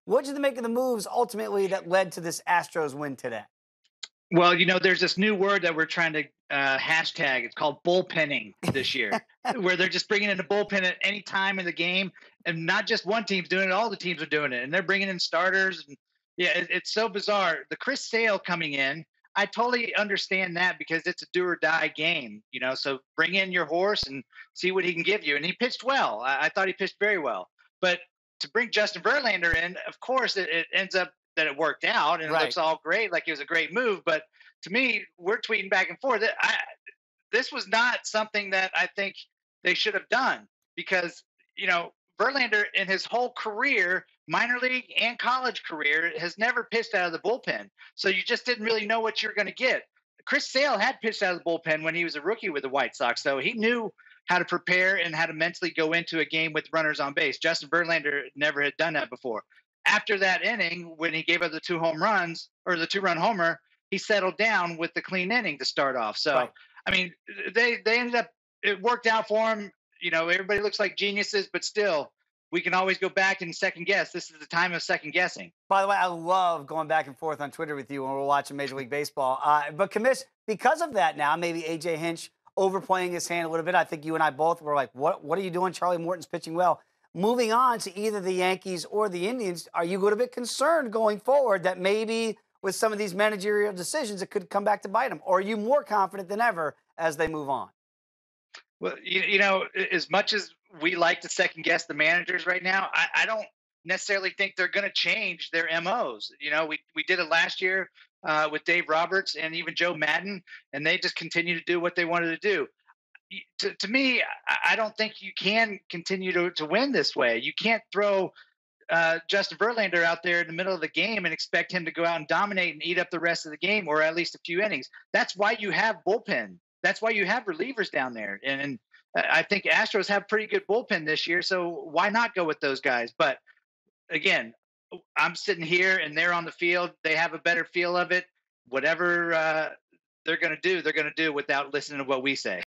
What did you make of the moves ultimately that led to this Astros win today? Well, there's this new word that we're trying to hashtag. It's called bullpenning this year, where they're just bringing in a bullpen at any time in the game, and not just one team's doing it; all the teams are doing it, and they're bringing in starters. And yeah, it's so bizarre. The Chris Sale coming in, I totally understand that because it's a do or die game, So bring in your horse and see what he can give you, and he pitched well. I thought he pitched very well, but to bring Justin Verlander in, of course, it ends up that it worked out and it Right. looks all great, like it was a great move. But to me, we're tweeting back and forth. This was not something that I think they should have done because Verlander in his whole career, minor league and college career, has never pitched out of the bullpen. So you just didn't really know what you're going to get. Chris Sale had pitched out of the bullpen when he was a rookie with the White Sox, so he knew how to prepare and how to mentally go into a game with runners on base. Justin Verlander never had done that before. After that inning, when he gave up the 2 home runs or the 2-run homer, he settled down with the clean inning to start off. So, Right. I mean, they ended up, it worked out for him. Everybody looks like geniuses, but still, we can always go back and second guess. This is the time of second guessing. By the way, I love going back and forth on Twitter with you when we're watching Major League Baseball. But Commish, because of that now, maybe AJ Hinch overplaying his hand a little bit. I think you and I both were like, what are you doing? Charlie Morton's pitching well. Moving on to either the Yankees or the Indians, are you a little bit concerned going forward that maybe with some of these managerial decisions, it could come back to bite them? Or are you more confident than ever as they move on? Well, as much as we like to second guess the managers right now, I don't necessarily think they're going to change their MOs. We did it last year with Dave Roberts and even Joe Madden, and they just continue to do what they wanted to do. To me, I don't think you can continue to win this way. You can't throw Justin Verlander out there in the middle of the game and expect him to go out and dominate and eat up the rest of the game or at least a few innings. That's why you have bullpen. That's why you have relievers down there. And I think Astros have pretty good bullpen this year, so why not go with those guys? But again, I'm sitting here and they're on the field. They have a better feel of it. Whatever they're going to do without listening to what we say.